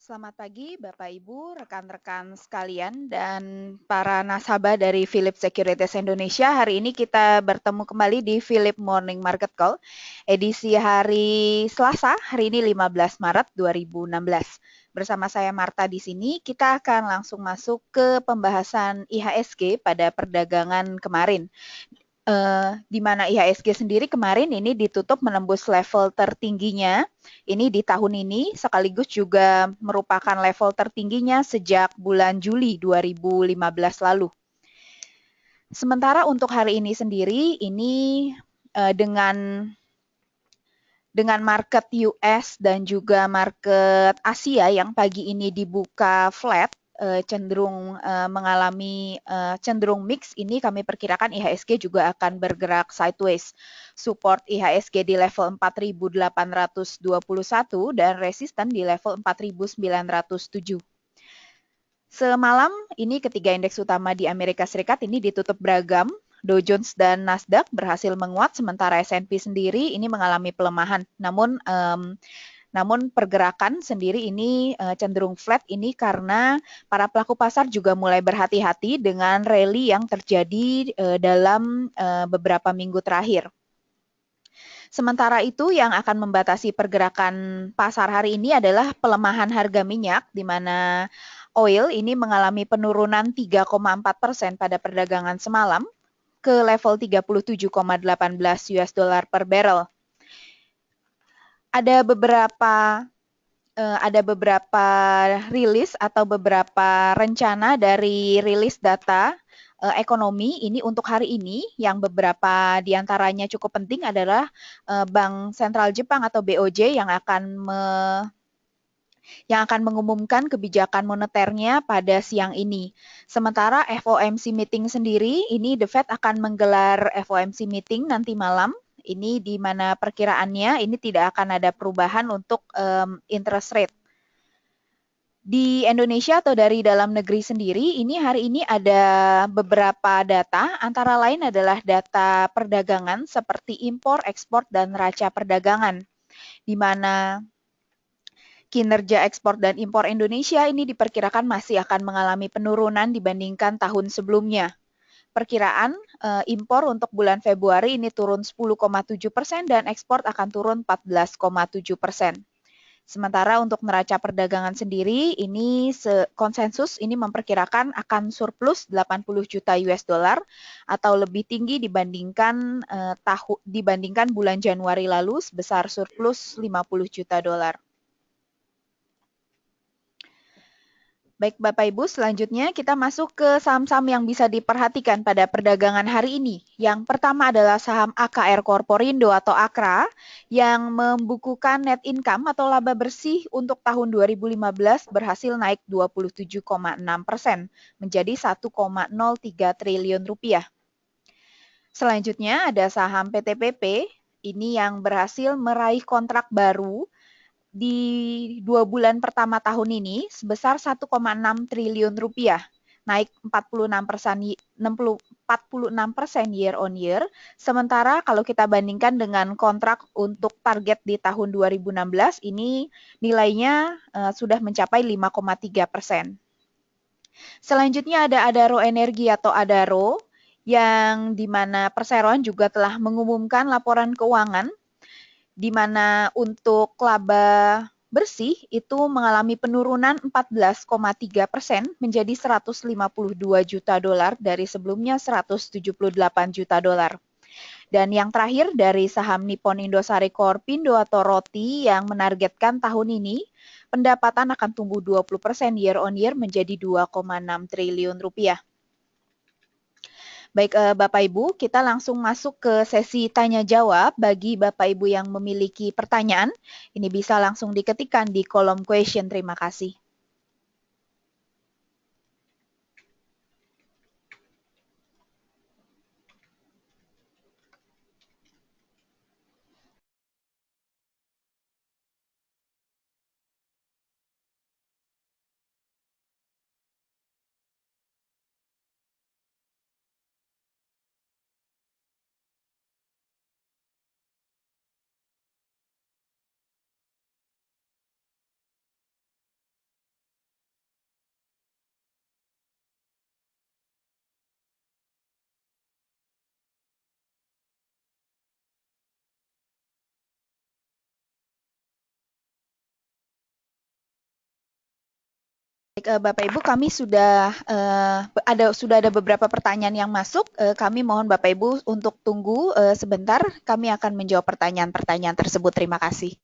Selamat pagi Bapak Ibu, rekan-rekan sekalian, dan para nasabah dari Philip Securities Indonesia. Hari ini kita bertemu kembali di Philip Morning Market Call, edisi hari Selasa, hari ini 15 Maret 2016. Bersama saya Marta di sini, kita akan langsung masuk ke pembahasan IHSG pada perdagangan kemarin. Di mana IHSG sendiri kemarin ini ditutup menembus level tertingginya ini di tahun ini, sekaligus juga merupakan level tertingginya sejak bulan Juli 2015 lalu. Sementara untuk hari ini sendiri, ini dengan market US dan juga market Asia yang pagi ini dibuka flat, cenderung mengalami cenderung mix, ini kami perkirakan IHSG juga akan bergerak sideways. Support IHSG di level 4.821 dan resisten di level 4.907. Semalam ini ketiga indeks utama di Amerika Serikat ini ditutup beragam. Dow Jones dan Nasdaq berhasil menguat, sementara S&P sendiri ini mengalami pelemahan. Namun pergerakan sendiri ini cenderung flat ini karena para pelaku pasar juga mulai berhati-hati dengan rally yang terjadi dalam beberapa minggu terakhir. Sementara itu yang akan membatasi pergerakan pasar hari ini adalah pelemahan harga minyak, di mana oil ini mengalami penurunan 3,4% pada perdagangan semalam ke level 37,18 US dollar per barrel. Ada beberapa rilis atau beberapa rencana dari rilis data ekonomi ini untuk hari ini, yang beberapa diantaranya cukup penting adalah Bank Sentral Jepang atau BOJ yang akan mengumumkan kebijakan moneternya pada siang ini. Sementara FOMC meeting sendiri, ini The Fed akan menggelar FOMC meeting nanti malam. Ini di mana perkiraannya ini tidak akan ada perubahan untuk interest rate. Di Indonesia atau dari dalam negeri sendiri, ini hari ini ada beberapa data, antara lain adalah data perdagangan seperti impor, ekspor, dan neraca perdagangan, di mana kinerja ekspor dan impor Indonesia ini diperkirakan masih akan mengalami penurunan dibandingkan tahun sebelumnya. Perkiraan impor untuk bulan Februari ini turun 10,7% dan ekspor akan turun 14,7%. Sementara untuk neraca perdagangan sendiri, ini konsensus ini memperkirakan akan surplus 80 juta US dollar atau lebih tinggi dibandingkan bulan Januari lalu sebesar surplus 50 juta dolar. Baik Bapak Ibu, selanjutnya kita masuk ke saham-saham yang bisa diperhatikan pada perdagangan hari ini. Yang pertama adalah saham AKR Corporindo atau AKRA yang membukukan net income atau laba bersih untuk tahun 2015 berhasil naik 27,6% menjadi 1,03 triliun rupiah. Selanjutnya ada saham PTPP, ini yang berhasil meraih kontrak baru di 2 bulan pertama tahun ini sebesar 1,6 triliun rupiah, naik 46% year on year. Sementara kalau kita bandingkan dengan kontrak untuk target di tahun 2016, ini nilainya sudah mencapai 5,3%. Selanjutnya ada Adaro Energi atau Adaro, yang di mana Perseroan juga telah mengumumkan laporan keuangan di mana untuk laba bersih itu mengalami penurunan 14,3% menjadi 152 juta dolar dari sebelumnya 178 juta dolar. Dan yang terakhir dari saham Nippon Indosari Corpindo atau ROTI yang menargetkan tahun ini pendapatan akan tumbuh 20% year on year menjadi 2,6 triliun rupiah. Baik Bapak Ibu, kita langsung masuk ke sesi tanya jawab. Bagi Bapak Ibu yang memiliki pertanyaan, ini bisa langsung diketikkan di kolom question. Terima kasih. Baik, Bapak Ibu, kami sudah ada beberapa pertanyaan yang masuk. Kami mohon Bapak Ibu untuk tunggu sebentar. Kami akan menjawab pertanyaan-pertanyaan tersebut. Terima kasih.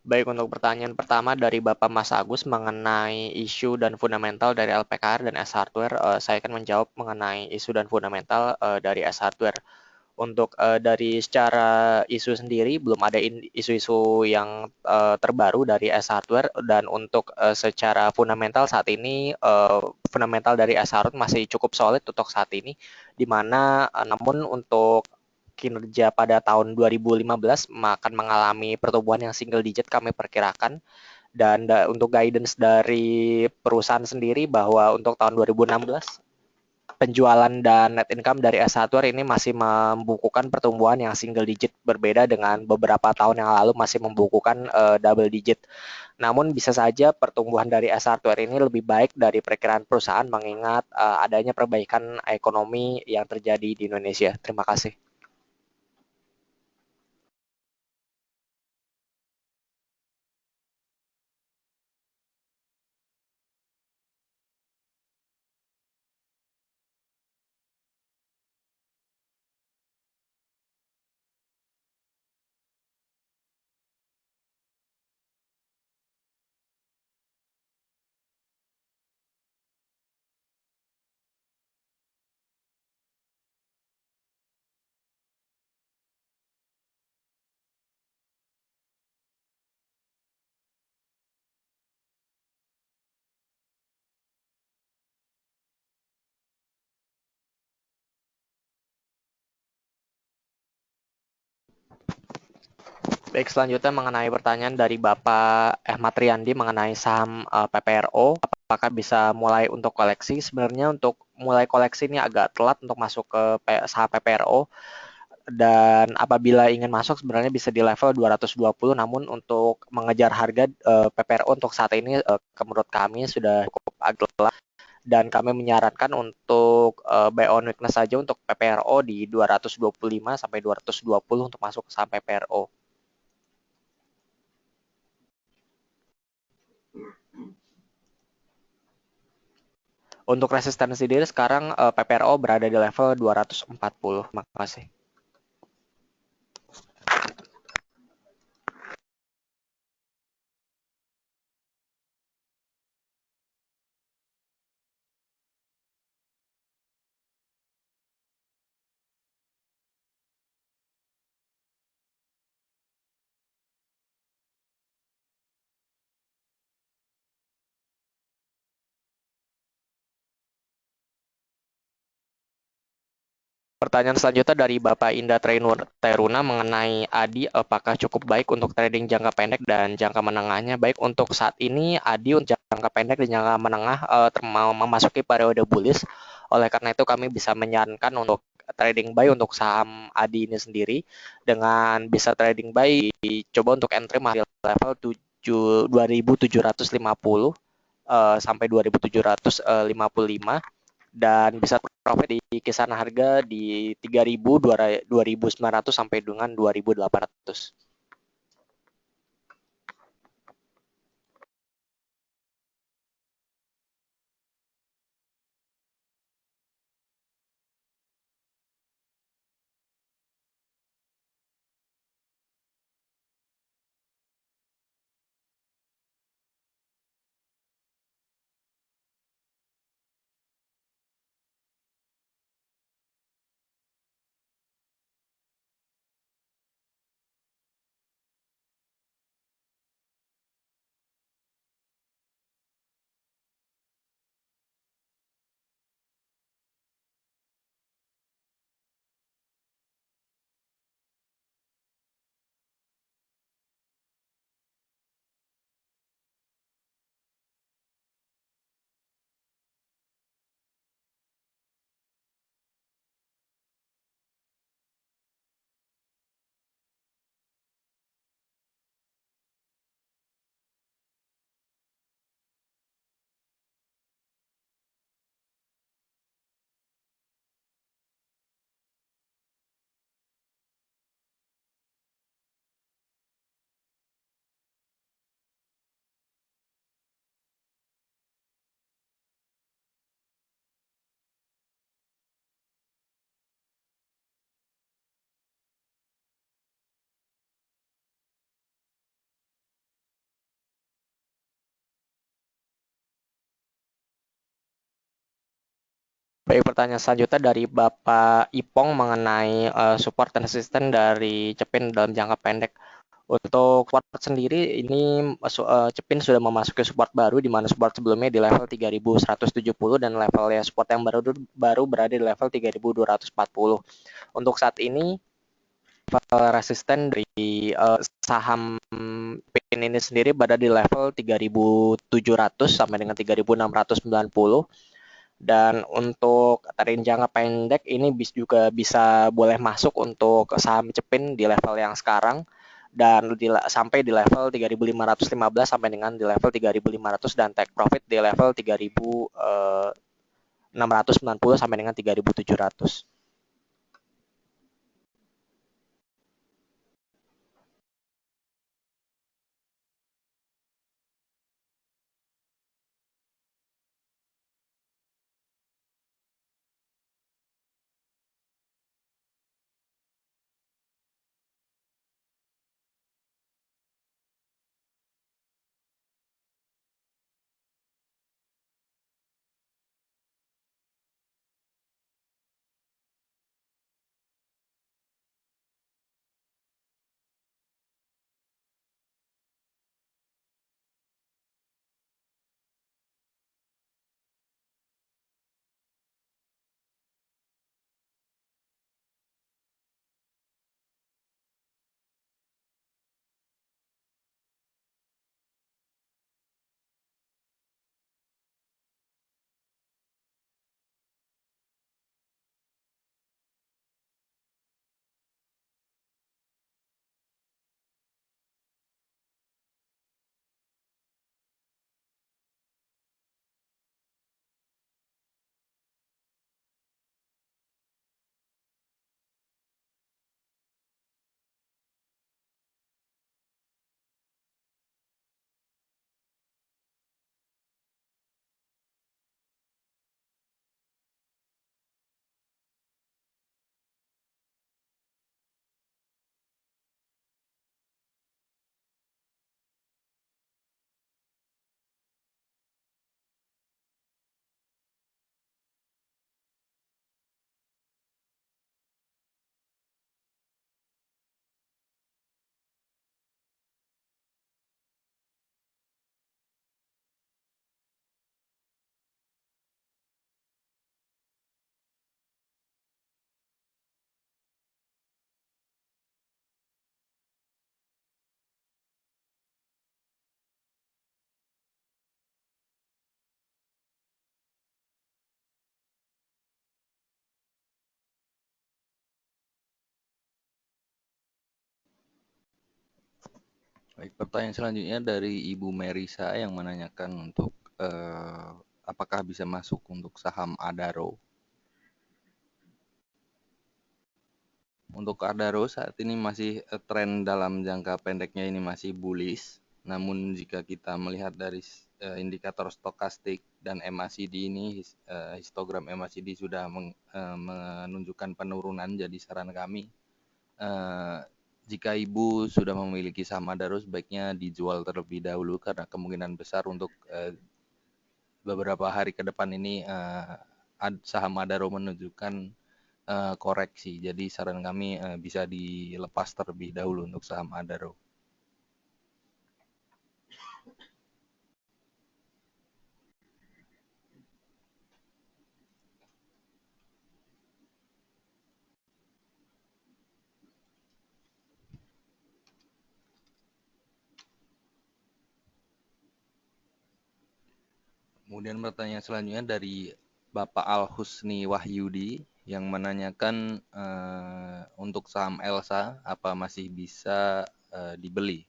Baik, untuk pertanyaan pertama dari Bapak Mas Agus mengenai isu dan fundamental dari LPKR dan S Hardware, saya akan menjawab mengenai isu dan fundamental dari S Hardware. Untuk dari secara isu sendiri belum ada isu-isu yang terbaru dari S Hardware, dan untuk secara fundamental saat ini fundamental dari S Hardware masih cukup solid untuk saat ini, di mana namun untuk kinerja pada tahun 2015 akan mengalami pertumbuhan yang single digit kami perkirakan, dan untuk guidance dari perusahaan sendiri bahwa untuk tahun 2016 penjualan dan net income dari S Hardware ini masih membukukan pertumbuhan yang single digit, berbeda dengan beberapa tahun yang lalu masih membukukan double digit. Namun bisa saja pertumbuhan dari S Hardware ini lebih baik dari perkiraan perusahaan mengingat adanya perbaikan ekonomi yang terjadi di Indonesia. Terima kasih. Baik, selanjutnya mengenai pertanyaan dari Bapak Ahmad Riyandi mengenai saham PPRO, apakah bisa mulai untuk koleksi? Sebenarnya untuk mulai koleksi ini agak telat untuk masuk ke saham PPRO, dan apabila ingin masuk sebenarnya bisa di level 220, namun untuk mengejar harga PPRO untuk saat ini menurut kami sudah cukup agak telat, dan kami menyarankan untuk buy on weakness saja untuk PPRO di 225 sampai 220 untuk masuk ke saham PPRO. Untuk resistensi sendiri sekarang PPRO berada di level 240. Terima kasih. Pertanyaan selanjutnya dari Bapak Indah Teruna mengenai ADI, apakah cukup baik untuk trading jangka pendek dan jangka menengahnya? Baik, untuk saat ini ADI untuk jangka pendek dan jangka menengah memasuki periode bullish. Oleh karena itu kami bisa menyarankan untuk trading buy untuk saham ADI ini sendiri, dengan bisa trading buy coba untuk entry masih level 2750 sampai 2755, dan bisa profit di kisaran harga di 3.900 sampai dengan 2.800. Baik, pertanyaan selanjutnya dari Bapak Ipong mengenai support dan asisten dari Cepin dalam jangka pendek. Untuk support sendiri ini Cepin sudah memasuki support baru di mana support sebelumnya di level 3170 dan levelnya support yang baru berada di level 3240. Untuk saat ini resisten dari saham PIN ini sendiri berada di level 3700 sampai dengan 3690. Dan untuk tarik jangka pendek ini juga bisa boleh masuk untuk saham Cepin di level yang sekarang dan sampai di level 3515 sampai dengan di level 3500 dan take profit di level 3690 sampai dengan 3700. Baik, pertanyaan selanjutnya dari Ibu Merisa yang menanyakan untuk apakah bisa masuk untuk saham Adaro. Untuk Adaro saat ini masih tren dalam jangka pendeknya ini masih bullish. Namun jika kita melihat dari indikator stokastik dan MACD ini, histogram MACD sudah menunjukkan penurunan. Jadi saran kami, jika Ibu sudah memiliki saham Adaro sebaiknya dijual terlebih dahulu karena kemungkinan besar untuk beberapa hari ke depan ini saham Adaro menunjukkan koreksi. Jadi saran kami bisa dilepas terlebih dahulu untuk saham Adaro. Kemudian pertanyaan selanjutnya dari Bapak Al Husni Wahyudi yang menanyakan untuk saham Elsa apa masih bisa dibeli.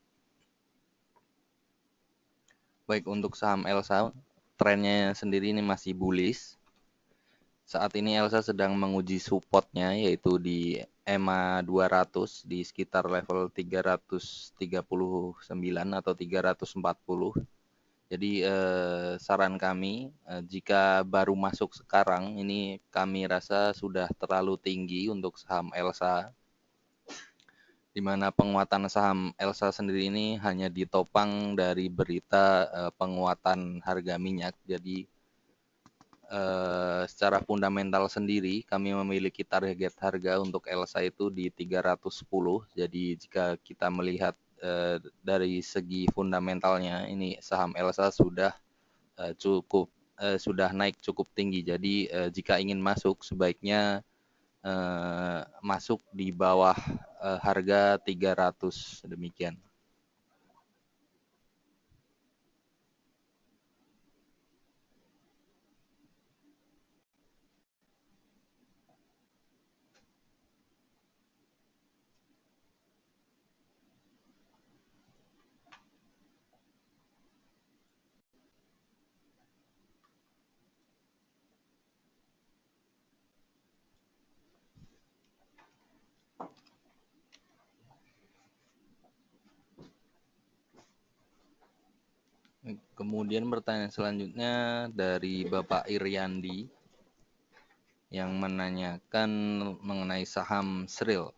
Baik, untuk saham Elsa trennya sendiri ini masih bullish. Saat ini Elsa sedang menguji supportnya yaitu di EMA 200 di sekitar level 339 atau 340. Jadi saran kami jika baru masuk sekarang ini kami rasa sudah terlalu tinggi untuk saham Elsa, di mana penguatan saham Elsa sendiri ini hanya ditopang dari berita penguatan harga minyak. Jadi secara fundamental sendiri kami memiliki target harga untuk Elsa itu di 310. Jadi jika kita melihat dari segi fundamentalnya, ini saham Elsa sudah sudah naik cukup tinggi. Jadi jika ingin masuk sebaiknya masuk di bawah harga 300, demikian. Kemudian pertanyaan selanjutnya dari Bapak Iriandi yang menanyakan mengenai saham Sril.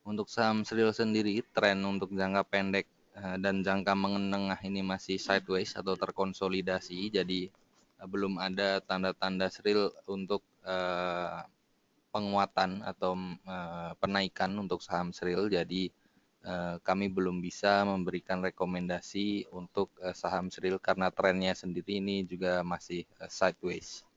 Untuk saham Sril sendiri, tren untuk jangka pendek dan jangka menengah ini masih sideways atau terkonsolidasi. Jadi belum ada tanda-tanda Sril untuk penguatan atau penaikan untuk saham Sril. Jadi kami belum bisa memberikan rekomendasi untuk saham Sril karena trennya sendiri ini juga masih sideways.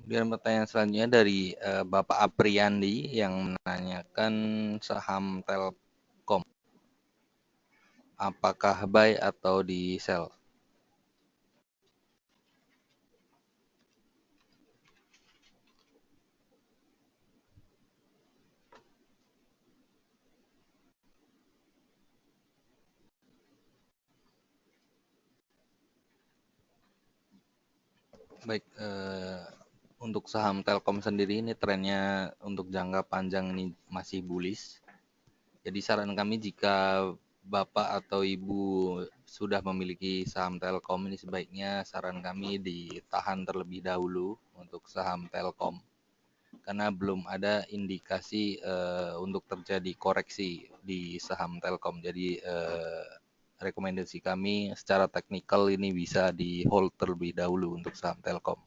Kemudian pertanyaan selanjutnya dari Bapak Apriandi yang menanyakan saham Telkom. Apakah buy atau di sell? Baik, untuk saham Telkom sendiri ini trennya untuk jangka panjang ini masih bullish. Jadi saran kami jika Bapak atau Ibu sudah memiliki saham Telkom ini sebaiknya saran kami ditahan terlebih dahulu untuk saham Telkom. Karena belum ada indikasi untuk terjadi koreksi di saham Telkom. Jadi rekomendasi kami secara teknikal ini bisa di hold terlebih dahulu untuk saham Telkom.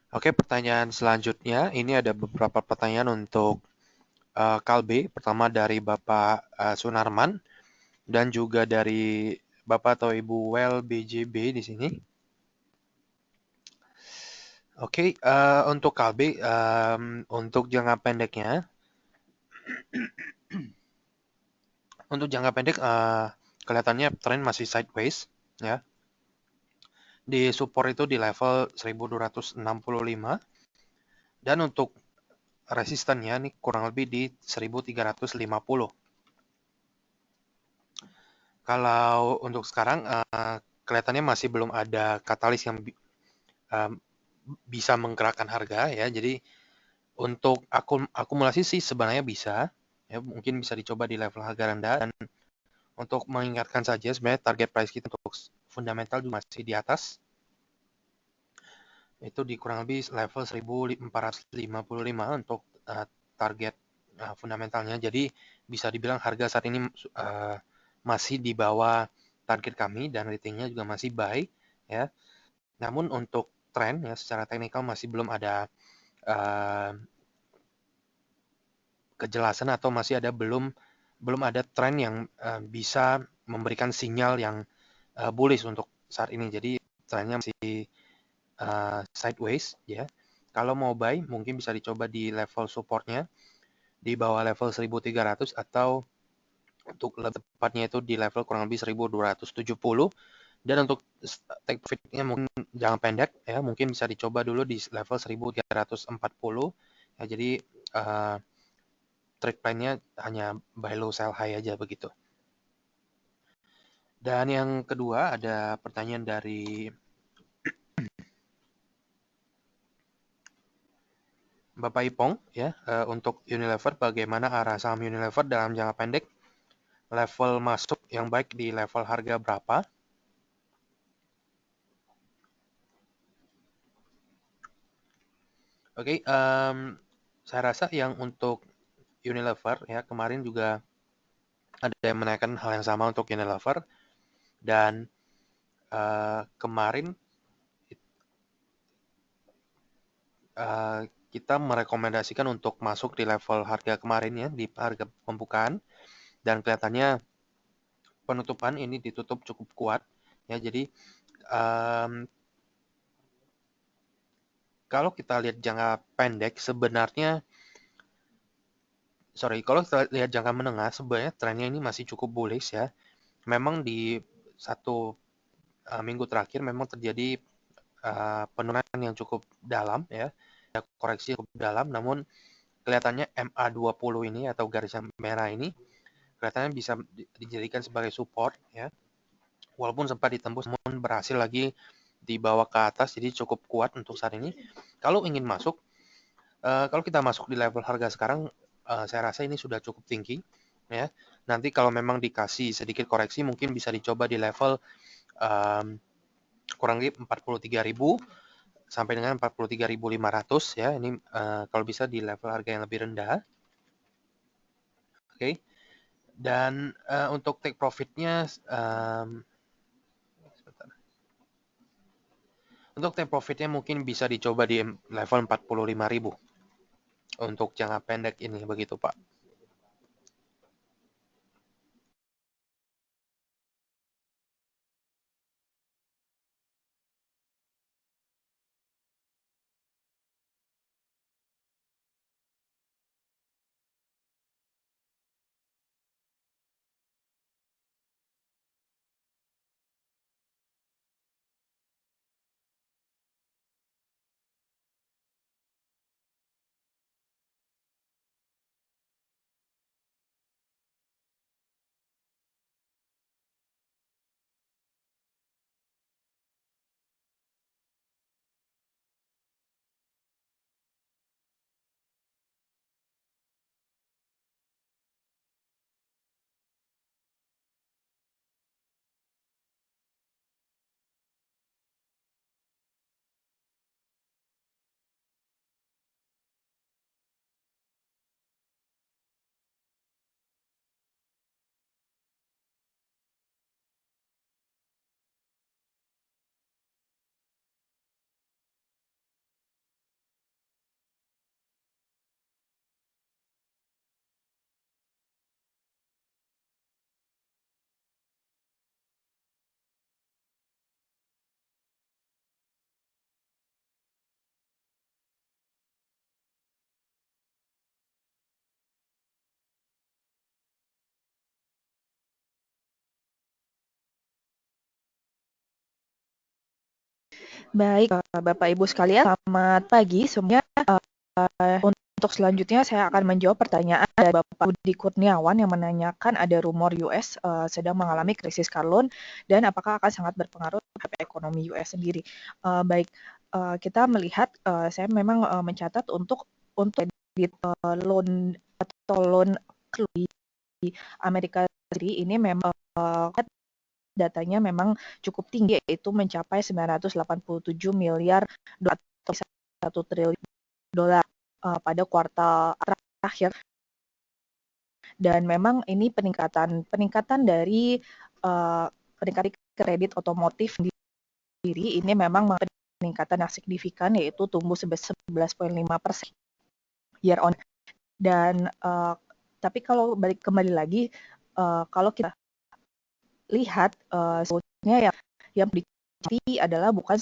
Oke, pertanyaan selanjutnya ini ada beberapa pertanyaan untuk Kalbe. Pertama dari Bapak Sunarman dan juga dari Bapak atau Ibu Well BJB di sini. Oke, untuk Kalbe, untuk jangka pendeknya, kelihatannya tren masih sideways, ya. Di support itu di level 1265 dan untuk resistannya nih kurang lebih di 1350. Kalau untuk sekarang kelihatannya masih belum ada katalis yang bisa menggerakkan harga ya. Jadi untuk akumulasi sih sebenarnya bisa ya, mungkin bisa dicoba di level harga rendah. Dan untuk mengingatkan saja sebenarnya target price kita untuk fundamental juga masih di atas. Itu di kurang lebih level 1455 untuk target fundamentalnya. Jadi bisa dibilang harga saat ini masih di bawah target kami dan ratingnya juga masih buy ya. Namun untuk tren ya secara teknikal masih belum ada kejelasan atau masih ada belum ada tren yang bisa memberikan sinyal yang bullish untuk saat ini. Jadi trennya masih sideways ya. Kalau mau buy mungkin bisa dicoba di level supportnya di bawah level 1300 atau untuk lebih tepatnya itu di level kurang lebih 1270. Dan untuk take profitnya mungkin jangan pendek ya, mungkin bisa dicoba dulu di level 1340 ya. Jadi trade plan-nya hanya buy low sell high aja begitu. Dan yang kedua ada pertanyaan dari Bapak Ipong ya, untuk Unilever, bagaimana arah saham Unilever dalam jangka pendek? Level masuk yang baik di level harga berapa? Oke, saya rasa yang untuk Unilever ya kemarin juga ada yang menanyakan hal yang sama untuk Unilever dan kemarin kita merekomendasikan untuk masuk di level harga kemarin ya, di harga pembukaan, dan kelihatannya penutupan ini ditutup cukup kuat ya. Jadi kalau kita lihat jangka pendek sebenarnya kalau kita lihat jangka menengah sebenarnya trennya ini masih cukup bullish ya. Memang di satu minggu terakhir memang terjadi penurunan yang cukup dalam ya, koreksi cukup dalam, namun kelihatannya MA20 ini atau garis merah ini kelihatannya bisa dijadikan sebagai support ya. Walaupun sempat ditembus namun berhasil lagi dibawa ke atas, jadi cukup kuat untuk saat ini. Kalau ingin masuk, kalau kita masuk di level harga sekarang, saya rasa ini sudah cukup tinggi ya. Nanti kalau memang dikasih sedikit koreksi mungkin bisa dicoba di level kurang lebih 43.000 sampai dengan 43.500 ya. Ini kalau bisa di level harga yang lebih rendah. Oke. Dan untuk take profitnya untuk take profitnya mungkin bisa dicoba di level 45.000 untuk jangka pendek ini begitu Pak. Baik, Bapak Ibu sekalian, selamat pagi semuanya. Untuk selanjutnya saya akan menjawab pertanyaan dari Bapak Budi Kurniawan yang menanyakan ada rumor US sedang mengalami krisis carbon dan apakah akan sangat berpengaruh terhadap ekonomi US sendiri. Baik, kita melihat saya memang mencatat untuk kredit loan atau loan di Amerika sendiri ini memang datanya memang cukup tinggi, yaitu mencapai 987 miliar dolar atau 1 triliun dolar pada kuartal terakhir. Dan memang ini peningkatan dari peningkatan kredit otomotif sendiri ini memang peningkatan yang signifikan, yaitu tumbuh sebesar 11,5% year on. Dan tapi kalau kembali lagi, kalau kita lihat sebetulnya yang dicari adalah bukan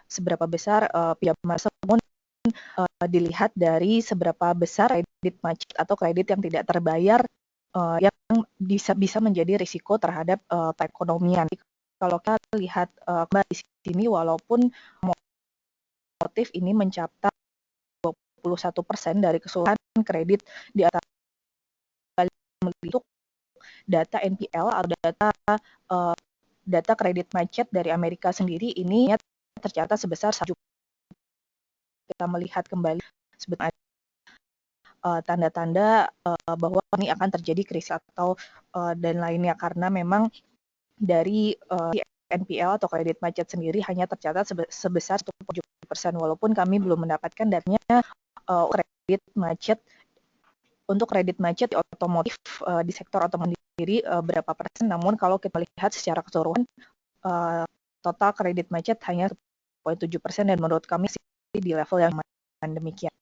seberapa besar pinjaman tersebut, dilihat dari seberapa besar kredit macet atau kredit yang tidak terbayar yang bisa menjadi risiko terhadap perekonomian. Kalau kita lihat di sini, walaupun motif ini mencapai 21% dari keseluruhan kredit di atas itu data NPL atau data kredit macet dari Amerika sendiri ini tercatat sebesar 1 juta. Kita melihat kembali sebetulnya tanda-tanda bahwa ini akan terjadi krisis atau dan lainnya, karena memang dari NPL atau kredit macet sendiri hanya tercatat sebesar 7%, walaupun kami belum mendapatkan datanya kredit macet di otomotif di sektor otomotif sendiri berapa persen. Namun kalau kita lihat secara keseluruhan total kredit macet hanya 0,7%, dan menurut kami sih di level yang demikian.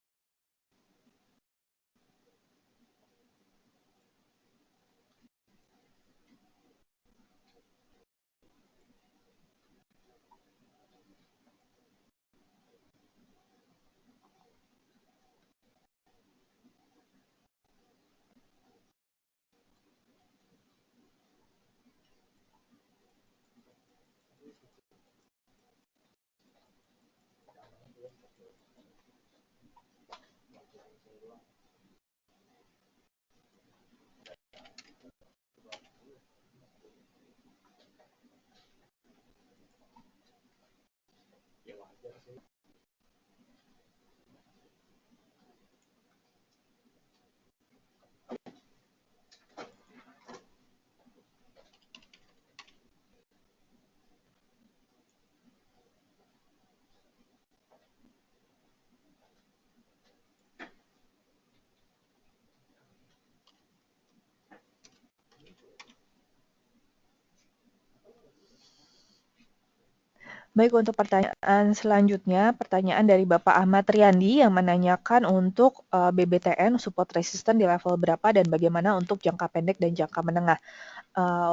Baik, untuk pertanyaan selanjutnya, pertanyaan dari Bapak Ahmad Riyandi yang menanyakan untuk BBTN support resisten di level berapa dan bagaimana untuk jangka pendek dan jangka menengah.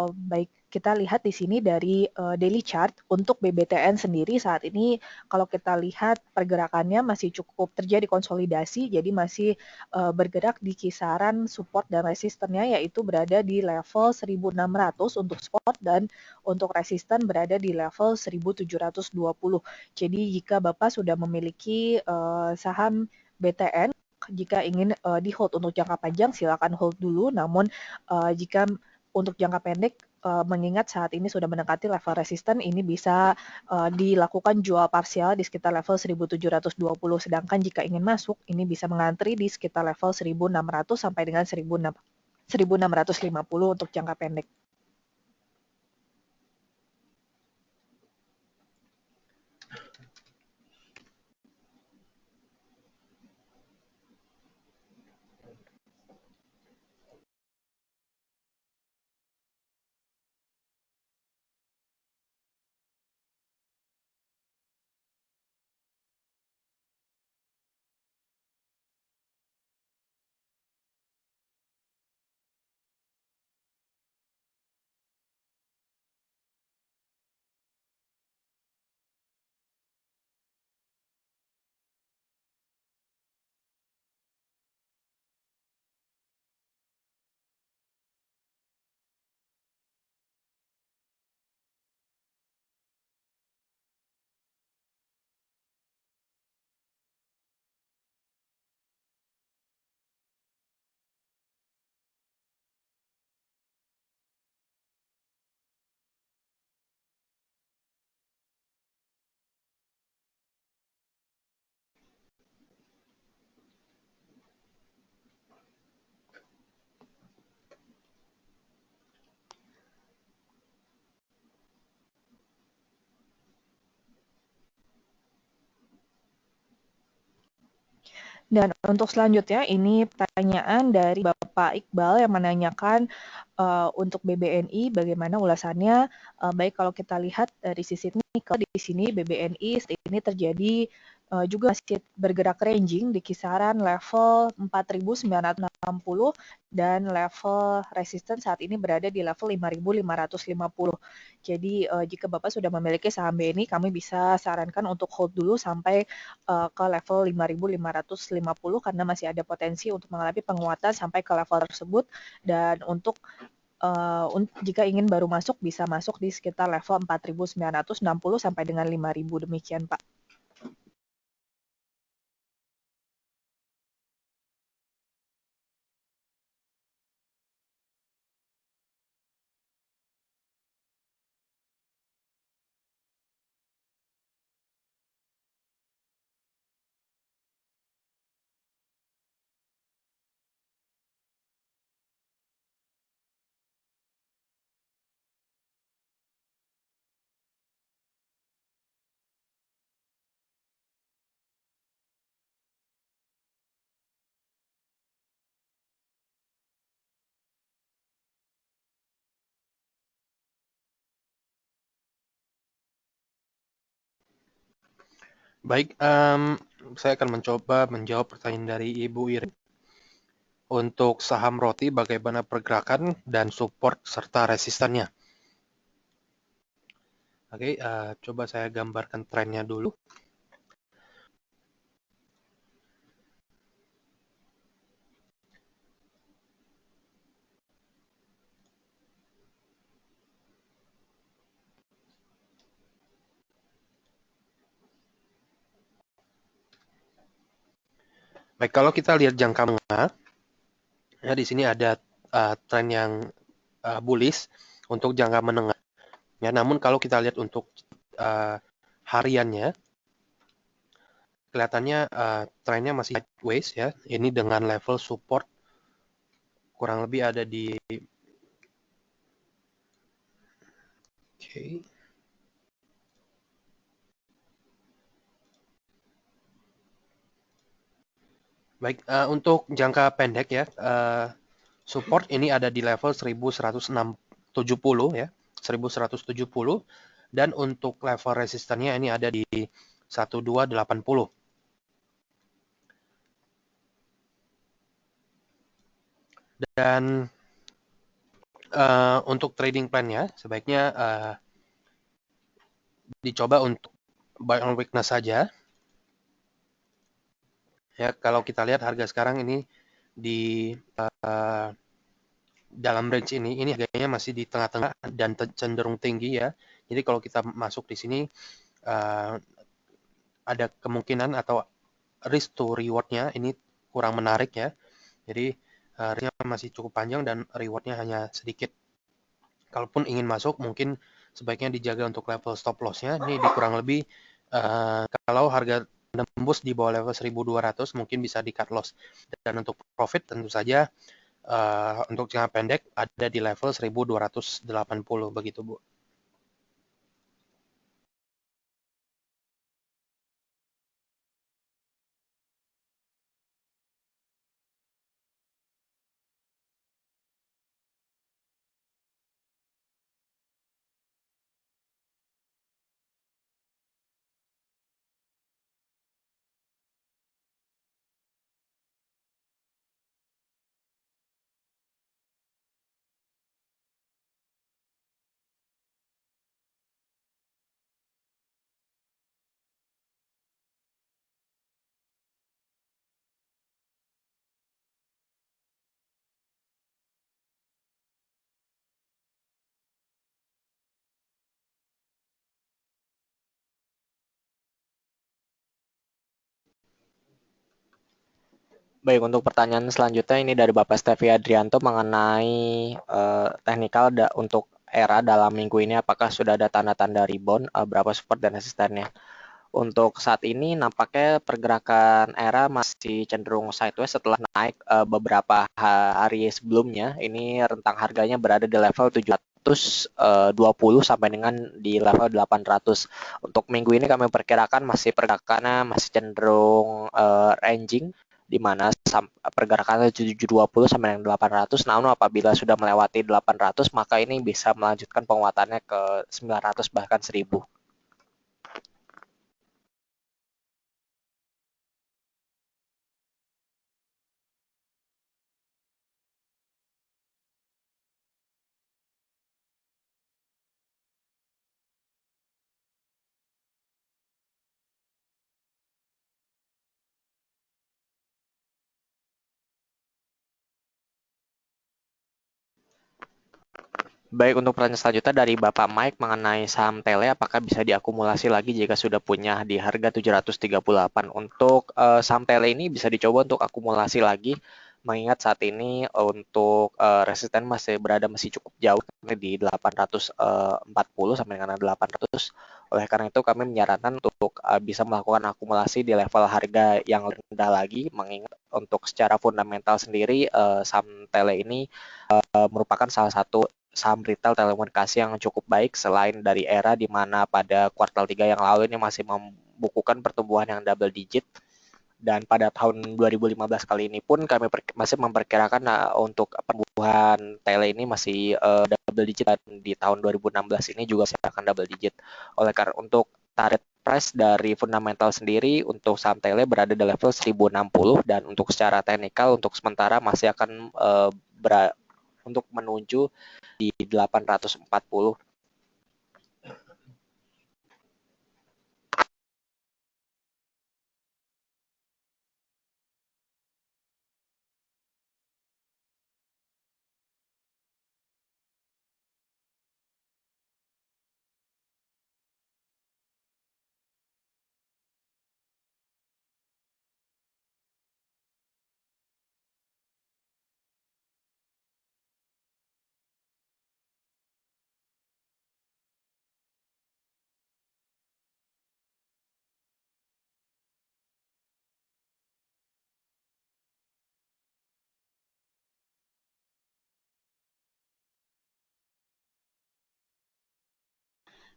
Baik, kita lihat di sini dari daily chart untuk BBTN sendiri saat ini kalau kita lihat pergerakannya masih cukup terjadi konsolidasi, jadi masih bergerak di kisaran support dan resistennya, yaitu berada di level 1.600 untuk support dan untuk resisten berada di level 1.720. Jadi jika Bapak sudah memiliki saham BTN, jika ingin di hold untuk jangka panjang silakan hold dulu, namun jika untuk jangka pendek, mengingat saat ini sudah mendekati level resisten, ini bisa dilakukan jual parsial di sekitar level 1.720. Sedangkan jika ingin masuk, ini bisa mengantri di sekitar level 1.600 sampai dengan 1.650 untuk jangka pendek. Dan untuk selanjutnya ini pertanyaan dari Bapak Iqbal yang menanyakan untuk BBNI bagaimana ulasannya. Baik kalau kita lihat dari sisi teknikal di sini BBNI ini terjadi juga masih bergerak ranging di kisaran level 4.960 dan level resistance saat ini berada di level 5.550. Jadi jika Bapak sudah memiliki saham BNI, kami bisa sarankan untuk hold dulu sampai ke level 5.550 karena masih ada potensi untuk mengalami penguatan sampai ke level tersebut. Dan untuk jika ingin baru masuk bisa masuk di sekitar level 4.960 sampai dengan 5.000 demikian Pak. Baik, saya akan mencoba menjawab pertanyaan dari Ibu Irin. Untuk saham roti, bagaimana pergerakan dan support serta resistannya? Oke, coba saya gambarkan trennya dulu. Baik, kalau kita lihat jangka menengah, ya di sini ada tren yang bullish untuk jangka menengah. Ya, namun kalau kita lihat untuk hariannya, kelihatannya trennya masih sideways ya. Ini dengan level support kurang lebih ada di Baik, untuk jangka pendek ya, support ini ada di level 1170 ya, 1170 dan untuk level resistannya ini ada di 1280. Dan untuk trading plan-nya sebaiknya dicoba untuk buy on weakness saja. Ya, kalau kita lihat harga sekarang ini di dalam range ini harganya masih di tengah-tengah dan cenderung tinggi ya. Jadi kalau kita masuk di sini ada kemungkinan atau risk to reward-nya ini kurang menarik ya. Jadi risknya masih cukup panjang dan reward-nya hanya sedikit. Kalaupun ingin masuk mungkin sebaiknya dijaga untuk level stop loss-nya. Ini di kurang lebih kalau harga nembus di bawah level 1200 mungkin bisa di cut loss. Dan untuk profit tentu saja untuk jangka pendek ada di level 1280 begitu Bu. Baik, untuk pertanyaan selanjutnya ini dari Bapak Stevi Adrianto mengenai teknikal untuk era dalam minggu ini apakah sudah ada tanda-tanda rebound, berapa support dan resistennya. Untuk saat ini nampaknya pergerakan era masih cenderung sideways setelah naik beberapa hari sebelumnya. Ini rentang harganya berada di level 720 sampai dengan di level 800. Untuk minggu ini kami perkirakan masih pergerakannya masih cenderung ranging di mana pergerakannya 720 sampai dengan 800. Namun apabila sudah melewati 800 maka ini bisa melanjutkan penguatannya ke 900 bahkan 1000. Baik, untuk pertanyaan selanjutnya dari Bapak Mike mengenai saham Tele, apakah bisa diakumulasi lagi jika sudah punya di harga 738? Untuk saham Tele ini bisa dicoba untuk akumulasi lagi, mengingat saat ini untuk resisten masih cukup jauh di 840 sampai dengan 800. Oleh karena itu kami menyarankan untuk bisa melakukan akumulasi di level harga yang rendah lagi, mengingat untuk secara fundamental sendiri saham Tele ini merupakan salah satu saham retail telekomunikasi yang cukup baik selain dari era di mana pada kuartal 3 yang lalu ini masih membukukan pertumbuhan yang double digit, dan pada tahun 2015 kali ini pun kami masih memperkirakan untuk pertumbuhan tele ini masih double digit, dan di tahun 2016 ini juga masih akan double digit. Oleh karena untuk target price dari fundamental sendiri untuk saham tele berada di level 1060, dan untuk secara teknikal untuk sementara masih akan untuk menuju di 840.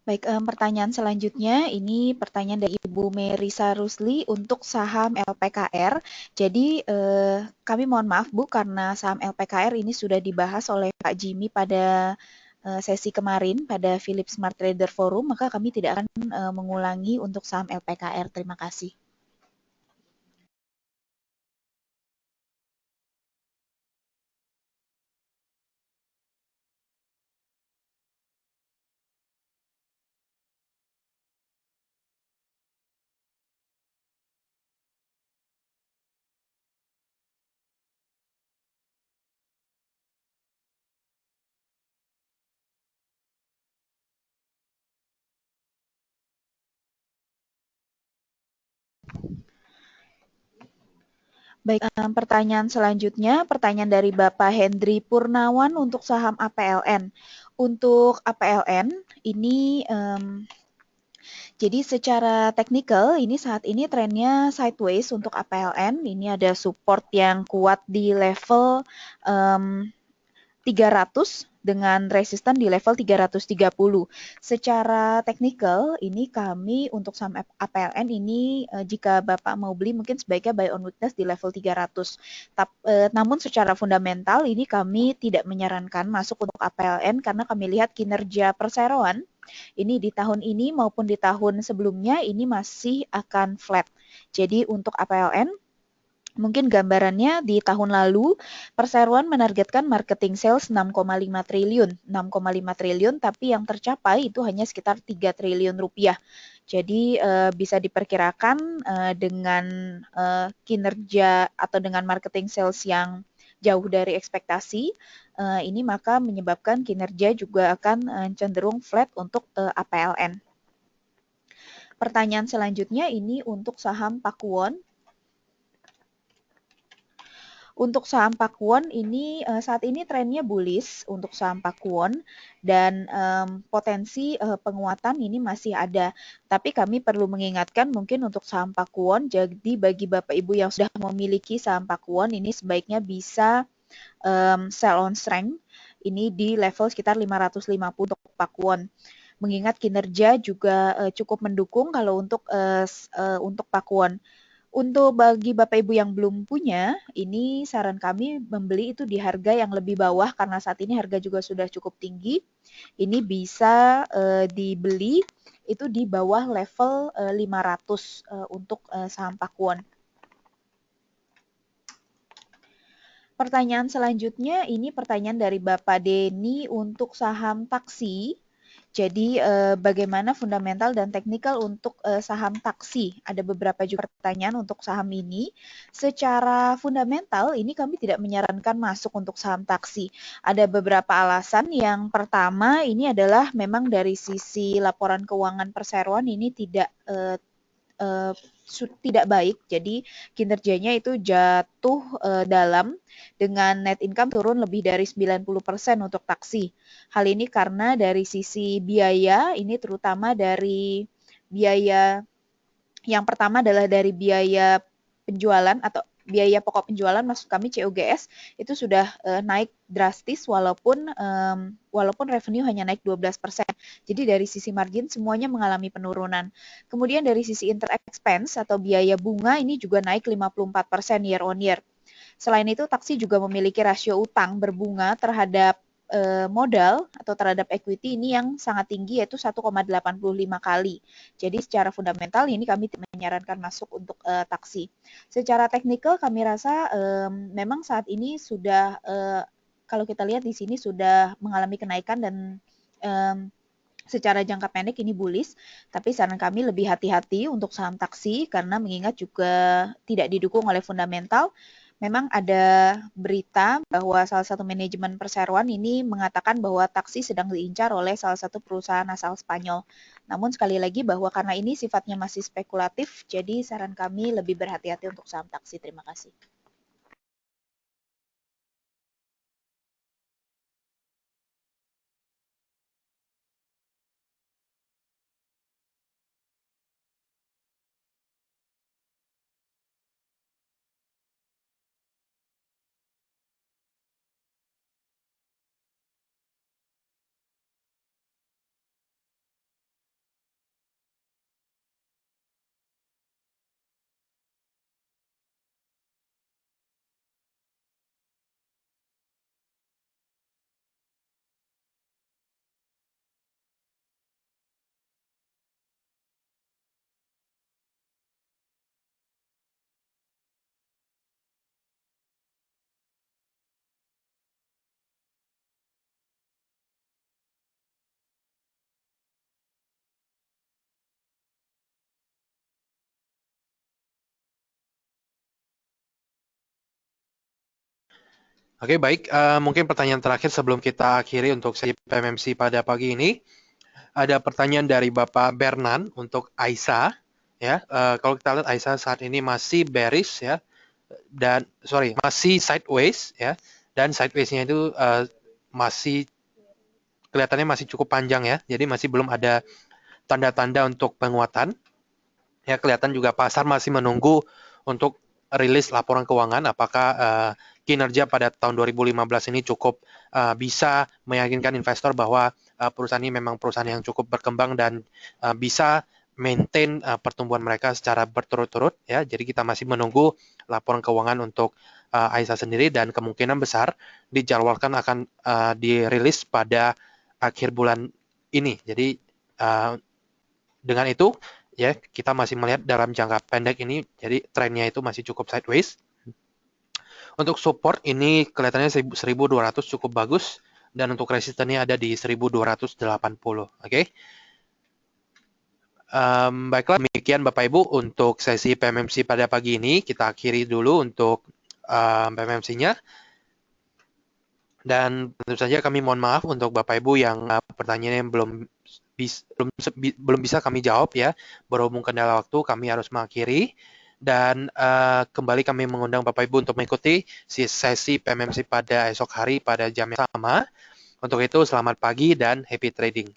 Baik, pertanyaan selanjutnya ini pertanyaan dari Ibu Merisa Rusli untuk saham LPKR. Jadi kami mohon maaf Bu, karena saham LPKR ini sudah dibahas oleh Pak Jimmy pada sesi kemarin pada Philip Smart Trader Forum, maka kami tidak akan mengulangi untuk saham LPKR. Terima kasih. Baik, pertanyaan selanjutnya, pertanyaan dari Bapak Hendri Purnawan untuk saham APLN. Untuk APLN ini jadi secara teknikal ini saat ini trennya sideways untuk APLN. Ini ada support yang kuat di level 300 dengan resisten di level 330. Secara teknikal ini kami untuk saham APLN ini jika Bapak mau beli mungkin sebaiknya buy on weakness di level 300. Namun secara fundamental ini kami tidak menyarankan masuk untuk APLN karena kami lihat kinerja perseroan ini di tahun ini maupun di tahun sebelumnya ini masih akan flat. Jadi untuk APLN mungkin gambarannya di tahun lalu perseroan menargetkan marketing sales 6,5 triliun, 6,5 triliun, tapi yang tercapai itu hanya sekitar 3 triliun rupiah. Jadi bisa diperkirakan dengan kinerja atau dengan marketing sales yang jauh dari ekspektasi, ini maka menyebabkan kinerja juga akan cenderung flat untuk APLN. Pertanyaan selanjutnya ini untuk saham Pakuwon. Untuk saham Pakuwon ini saat ini trennya bullish untuk saham Pakuwon, dan potensi penguatan ini masih ada. Tapi kami perlu mengingatkan mungkin untuk saham Pakuwon, jadi bagi Bapak Ibu yang sudah memiliki saham Pakuwon ini sebaiknya bisa sell on strength ini di level sekitar 550 untuk Pakuwon. Mengingat kinerja juga cukup mendukung kalau untuk Pakuwon. Untuk bagi Bapak Ibu yang belum punya, ini saran kami membeli itu di harga yang lebih bawah karena saat ini harga juga sudah cukup tinggi. Ini bisa dibeli itu di bawah level 500 untuk saham Pakuwon. Pertanyaan selanjutnya ini pertanyaan dari Bapak Denny untuk saham taksi. Jadi bagaimana fundamental dan teknikal untuk saham taksi? Ada beberapa juga pertanyaan untuk saham ini. Secara fundamental ini kami tidak menyarankan masuk untuk saham taksi. Ada beberapa alasan. Yang pertama ini adalah memang dari sisi laporan keuangan perseroan ini tidak baik, jadi kinerjanya itu jatuh dalam dengan net income turun lebih dari 90% untuk taksi. Hal ini karena dari sisi biaya, ini terutama dari biaya yang pertama adalah dari biaya penjualan atau biaya pokok penjualan, maksud kami COGS, itu sudah naik drastis walaupun revenue hanya naik 12%. Jadi dari sisi margin semuanya mengalami penurunan. Kemudian dari sisi interest expense atau biaya bunga ini juga naik 54% year on year. Selain itu, taksi juga memiliki rasio utang berbunga terhadap modal atau terhadap equity ini yang sangat tinggi yaitu 1,85 kali. Jadi secara fundamental ini kami menyarankan masuk untuk taksi. Secara teknikal kami rasa memang saat ini sudah kalau kita lihat di sini sudah mengalami kenaikan dan secara jangka pendek ini bullish, tapi saran kami lebih hati-hati untuk saham taksi karena mengingat juga tidak didukung oleh fundamental. Memang ada berita bahwa salah satu manajemen perseroan ini mengatakan bahwa taksi sedang diincar oleh salah satu perusahaan asal Spanyol. Namun sekali lagi bahwa karena ini sifatnya masih spekulatif, jadi saran kami lebih berhati-hati untuk saham taksi. Terima kasih. Oke, baik. Mungkin pertanyaan terakhir sebelum kita akhiri untuk sesi PMMC pada pagi ini. Ada pertanyaan dari Bapak Bernan untuk Aisyah. Ya, kalau kita lihat Aisyah saat ini masih bearish ya, dan masih sideways ya, dan sideways-nya itu masih kelihatannya masih cukup panjang ya, jadi masih belum ada tanda-tanda untuk penguatan. Ya, kelihatan juga pasar masih menunggu untuk rilis laporan keuangan apakah kinerja pada tahun 2015 ini cukup bisa meyakinkan investor bahwa perusahaan ini memang perusahaan yang cukup berkembang dan bisa maintain pertumbuhan mereka secara berturut-turut ya. Jadi kita masih menunggu laporan keuangan untuk Aisyah sendiri dan kemungkinan besar dijadwalkan akan dirilis pada akhir bulan ini. Jadi dengan itu ya kita masih melihat dalam jangka pendek ini, jadi trennya itu masih cukup sideways. Untuk support ini kelihatannya 1200 cukup bagus dan untuk resistennya ada di 1280. Oke. Baiklah, demikian Bapak Ibu untuk sesi PMMC pada pagi ini. Kita akhiri dulu untuk PMMC-nya. Dan tentu saja kami mohon maaf untuk Bapak Ibu yang pertanyaannya belum bisa kami jawab ya, berhubung kendala waktu kami harus mengakhiri dan kembali kami mengundang Bapak Ibu untuk mengikuti sesi PMMC pada esok hari pada jam yang sama. Untuk itu selamat pagi dan happy trading.